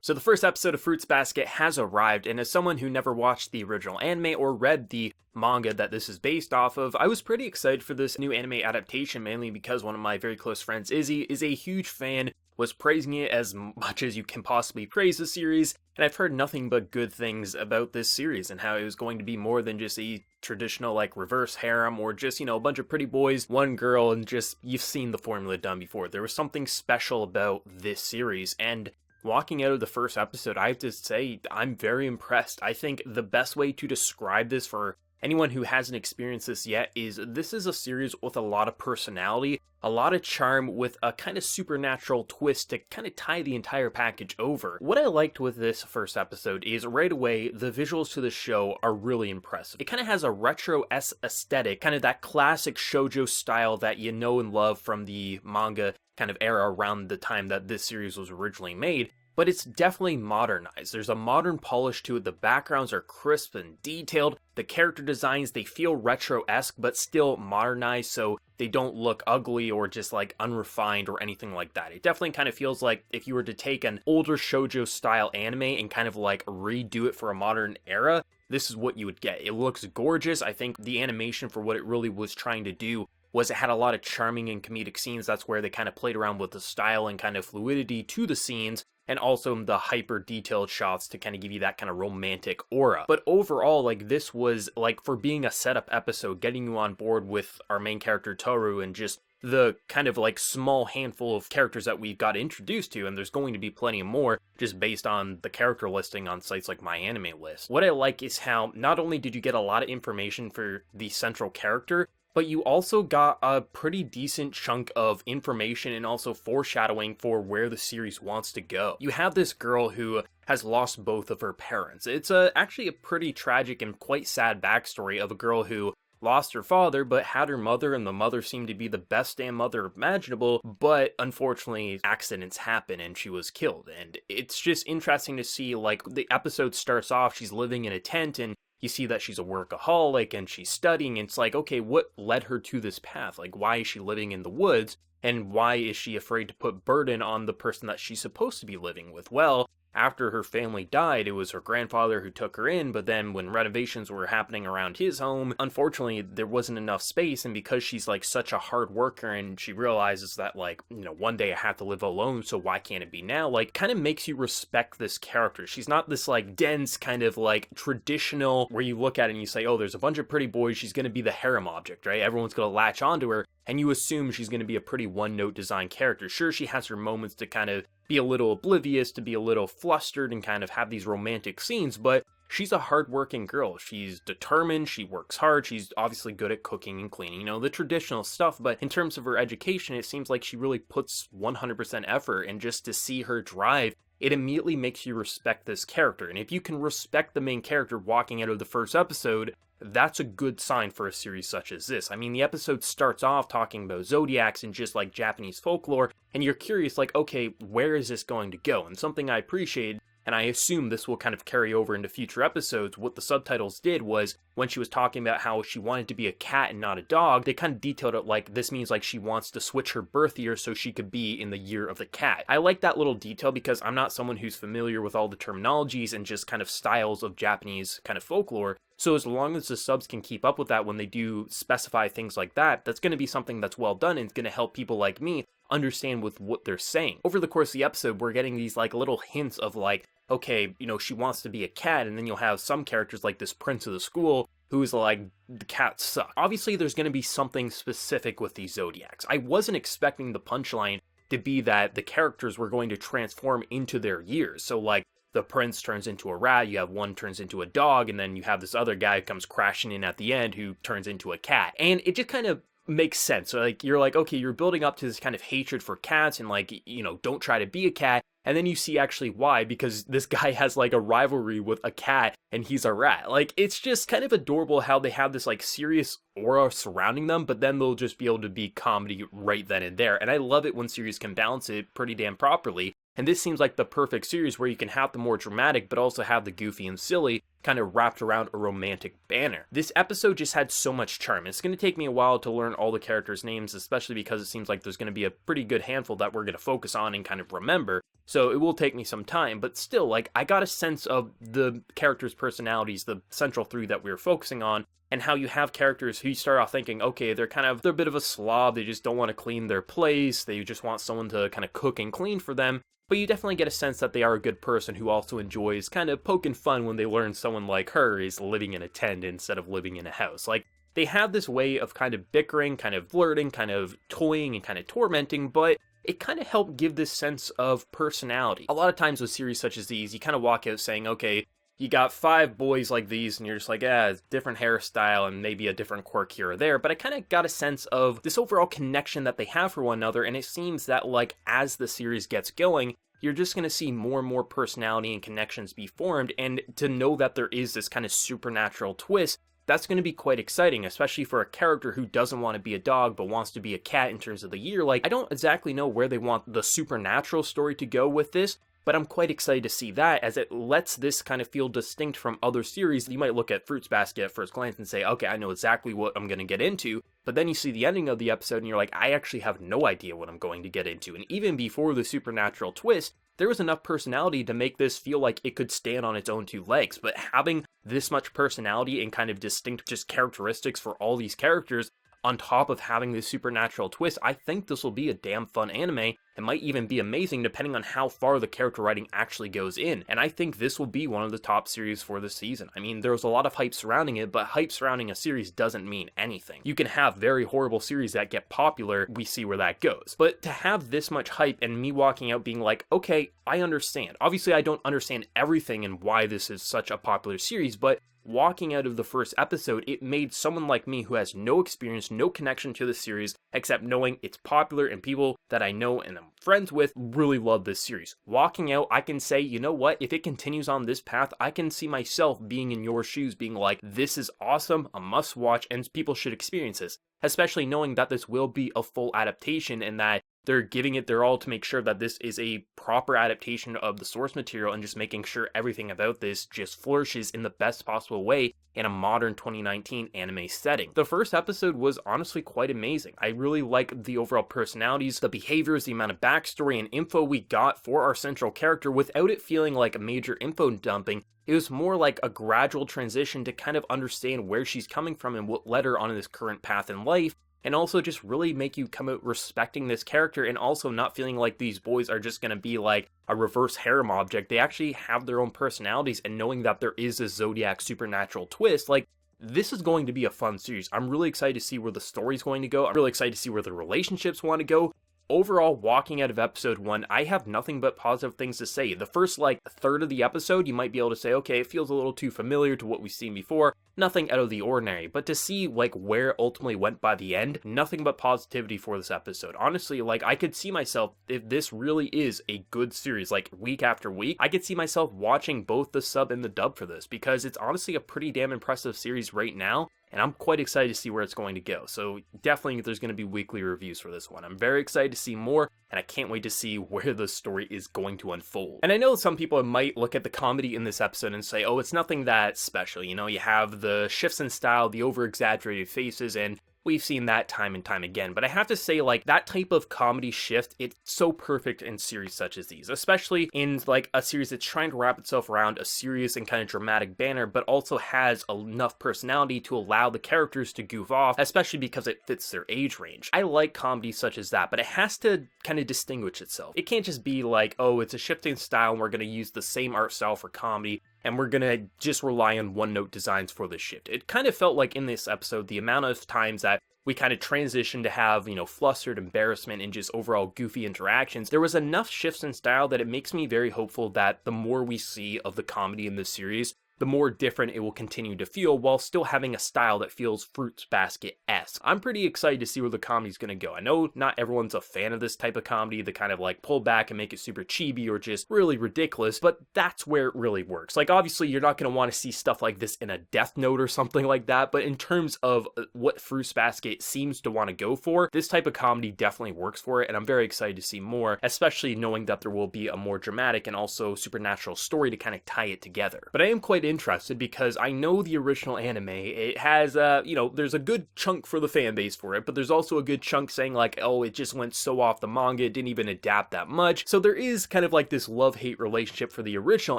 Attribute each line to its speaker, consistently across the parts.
Speaker 1: So the first episode of Fruits Basket has arrived, and as someone who never watched the original anime or read the manga that this is based off of, I was pretty excited for this new anime adaptation, mainly because one of my very close friends, Izzy, is a huge fan, was praising it as much as you can possibly praise the series, and I've heard nothing but good things about this series and how it was going to be more than just a traditional like reverse harem or just, a bunch of pretty boys, one girl, and just, you've seen the formula done before. There was something special about this series, and walking out of the first episode, I have to say, I'm very impressed. I think the best way to describe this for anyone who hasn't experienced this yet is this is a series with a lot of personality, a lot of charm, with a kind of supernatural twist to kind of tie the entire package over. What I liked with this first episode is right away, the visuals to the show are really impressive. It kind of has a retro-esque aesthetic, kind of that classic shoujo style that you know and love from the manga kind of era around the time that this series was originally made, but it's definitely modernized. There's a modern polish to it, the backgrounds are crisp and detailed, the character designs, they feel retro-esque but still modernized so they don't look ugly or just like unrefined or anything like that. It definitely kind of feels like if you were to take an older shoujo style anime and kind of like redo it for a modern era, this is what you would get. It looks gorgeous. I think the animation for what it really was trying to do was it had a lot of charming and comedic scenes. That's where they kind of played around with the style and kind of fluidity to the scenes, and also the hyper detailed shots to kind of give you that kind of romantic aura. But overall, like, this was, like, for being a setup episode, getting you on board with our main character Toru and just the kind of like small handful of characters that we got introduced to, and there's going to be plenty more just based on the character listing on sites like My Anime List. What I like is how not only did you get a lot of information for the central character, but you also got a pretty decent chunk of information and also foreshadowing for where the series wants to go. You have this girl who has lost both of her parents. It's actually a pretty tragic and quite sad backstory of a girl who lost her father, but had her mother, and the mother seemed to be the best damn mother imaginable, but unfortunately accidents happen and she was killed. And it's just interesting to see, like, the episode starts off, she's living in a tent, and you see that she's a workaholic and she's studying, and it's like, okay, what led her to this path? Like, why is she living in the woods? And why is she afraid to put burden on the person that she's supposed to be living with? Well, after her family died, it was her grandfather who took her in, but then when renovations were happening around his home, unfortunately, there wasn't enough space, and because she's, like, such a hard worker, and she realizes that, like, one day I have to live alone, so why can't it be now? Like, kind of makes you respect this character. She's not this, like, dense, kind of, like, traditional, where you look at it and you say, oh, there's a bunch of pretty boys, she's gonna be the harem object, right? Everyone's gonna latch onto her, and you assume she's going to be a pretty one-note design character. Sure, she has her moments to kind of be a little oblivious, to be a little flustered, and kind of have these romantic scenes, but she's a hard-working girl. She's determined, she works hard, she's obviously good at cooking and cleaning, the traditional stuff, but in terms of her education, it seems like she really puts 100% effort, and just to see her drive, it immediately makes you respect this character. And if you can respect the main character walking out of the first episode, that's a good sign for a series such as this. I mean, the episode starts off talking about zodiacs and just like Japanese folklore, and you're curious, like, okay, where is this going to go? And something I appreciated, and I assume this will kind of carry over into future episodes, what the subtitles did was, when she was talking about how she wanted to be a cat and not a dog, they kind of detailed it like, this means like she wants to switch her birth year so she could be in the year of the cat. I like that little detail because I'm not someone who's familiar with all the terminologies and just kind of styles of Japanese kind of folklore, so as long as the subs can keep up with that when they do specify things like that, that's going to be something that's well done and it's going to help people like me understand with what they're saying. Over the course of the episode, we're getting these like little hints of like, okay, she wants to be a cat, and then you'll have some characters like this prince of the school who's like, the cats suck. Obviously, there's going to be something specific with these zodiacs. I wasn't expecting the punchline to be that the characters were going to transform into their years. So like, the prince turns into a rat, you have one turns into a dog, and then you have this other guy who comes crashing in at the end who turns into a cat. And it just kind of makes sense. So like, you're like, okay, you're building up to this kind of hatred for cats and like, don't try to be a cat. And then you see actually why, because this guy has like a rivalry with a cat and he's a rat. Like, it's just kind of adorable how they have this like serious aura surrounding them, but then they'll just be able to be comedy right then and there. And I love it when series can balance it pretty damn properly. And this seems like the perfect series where you can have the more dramatic, but also have the goofy and silly kind of wrapped around a romantic banner. This episode just had so much charm. It's going to take me a while to learn all the characters' names, especially because it seems like there's going to be a pretty good handful that we're going to focus on and kind of remember. so it will take me some time, but still, like, I got a sense of the characters' personalities, the central three that we were focusing on, and how you have characters who you start off thinking, okay, they're a bit of a slob, they just don't want to clean their place, they just want someone to kind of cook and clean for them, but you definitely get a sense that they are a good person who also enjoys kind of poking fun when they learn someone like her is living in a tent instead of living in a house. Like, they have this way of kind of bickering, kind of flirting, kind of toying, and kind of tormenting, but it kind of helped give this sense of personality. A lot of times with series such as these, you kind of walk out saying, okay, you got 5 boys like these, and you're just like, it's different hairstyle and maybe a different quirk here or there, but I kind of got a sense of this overall connection that they have for one another, and it seems that, like, as the series gets going, you're just going to see more and more personality and connections be formed, and to know that there is this kind of supernatural twist, that's going to be quite exciting, especially for a character who doesn't want to be a dog but wants to be a cat in terms of the year. Like, I don't exactly know where they want the supernatural story to go with this, but I'm quite excited to see that, as it lets this kind of feel distinct from other series. You might look at Fruits Basket at first glance and say, okay, I know exactly what I'm going to get into, but then you see the ending of the episode and you're like, I actually have no idea what I'm going to get into. And even before the supernatural twist, there was enough personality to make this feel like it could stand on its own 2 legs, but having this much personality and kind of distinct just characteristics for all these characters, on top of having this supernatural twist, I think this will be a damn fun anime. It might even be amazing depending on how far the character writing actually goes in, and I think this will be one of the top series for the season. I mean, there's a lot of hype surrounding it, but hype surrounding a series doesn't mean anything. You can have very horrible series that get popular, we see where that goes. But to have this much hype and me walking out being like, okay, I understand. Obviously, I don't understand everything and why this is such a popular series, but walking out of the first episode, it made someone like me who has no experience, no connection to the series, except knowing it's popular and people that I know and I'm friends with really love this series. Walking out, I can say, you know what, if it continues on this path, I can see myself being in your shoes, being like, this is awesome, a must watch, and people should experience this. Especially knowing that this will be a full adaptation and that they're giving it their all to make sure that this is a proper adaptation of the source material and just making sure everything about this just flourishes in the best possible way in a modern 2019 anime setting. The first episode was honestly quite amazing. I really like the overall personalities, the behaviors, the amount of backstory and info we got for our central character without it feeling like a major info dumping. It was more like a gradual transition to kind of understand where she's coming from and what led her on this current path in life, and also just really make you come out respecting this character and also not feeling like these boys are just going to be like a reverse harem object. They actually have their own personalities, and knowing that there is a Zodiac supernatural twist, like, this is going to be a fun series. I'm really excited to see where the story's going to go. I'm really excited to see where the relationships want to go. Overall, walking out of episode 1, I have nothing but positive things to say. The first, third of the episode, you might be able to say, okay, it feels a little too familiar to what we've seen before. Nothing out of the ordinary. But to see, where it ultimately went by the end, nothing but positivity for this episode. Honestly, I could see myself, if this really is a good series, week after week, I could see myself watching both the sub and the dub for this, because it's honestly a pretty damn impressive series right now. And I'm quite excited to see where it's going to go. So definitely there's going to be weekly reviews for this one. I'm very excited to see more, and I can't wait to see where the story is going to unfold. And I know some people might look at the comedy in this episode and say, oh, it's nothing that special. You know, you have the shifts in style, the over-exaggerated faces, and we've seen that time and time again. But I have to say, that type of comedy shift, it's so perfect in series such as these, especially in, a series that's trying to wrap itself around a serious and kind of dramatic banner, but also has enough personality to allow the characters to goof off, especially because it fits their age range. I like comedy such as that, but it has to kind of distinguish itself. It can't just be oh, it's a shifting style and we're going to use the same art style for comedy, and we're gonna just rely on one-note designs for this shift. It kind of felt like in this episode, the amount of times that we kind of transitioned to have, flustered embarrassment and just overall goofy interactions, there was enough shifts in style that it makes me very hopeful that the more we see of the comedy in this series, the more different it will continue to feel while still having a style that feels Fruits Basket-esque. I'm pretty excited to see where the comedy's gonna go. I know not everyone's a fan of this type of comedy, the kind of pull back and make it super chibi or just really ridiculous, but that's where it really works. Obviously you're not gonna want to see stuff like this in a Death Note or something like that, but in terms of what Fruits Basket seems to want to go for, this type of comedy definitely works for it, and I'm very excited to see more, especially knowing that there will be a more dramatic and also supernatural story to kind of tie it together. But I am quite interested because I know the original anime, it has, there's a good chunk for the fan base for it, but there's also a good chunk saying like, oh, it just went so off the manga, it didn't even adapt that much. So there is kind of like this love-hate relationship for the original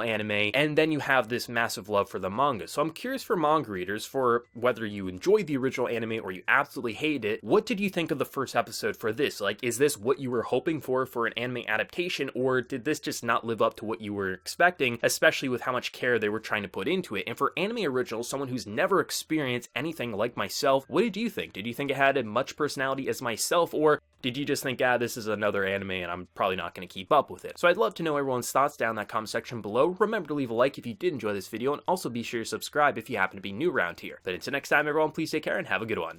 Speaker 1: anime, and then you have this massive love for the manga. So I'm curious for manga readers, for whether you enjoyed the original anime or you absolutely hate it, what did you think of the first episode for this? Like, is this what you were hoping for an anime adaptation, or did this just not live up to what you were expecting, especially with how much care they were trying to put into it? And for anime originals, someone who's never experienced anything like myself, what did you think? Did you think it had as much personality as myself, or did you just think, this is another anime and I'm probably not going to keep up with it? So I'd love to know everyone's thoughts down in that comment section below. Remember to leave a like if you did enjoy this video, and also be sure to subscribe if you happen to be new around here. But until next time, everyone, please take care and have a good one.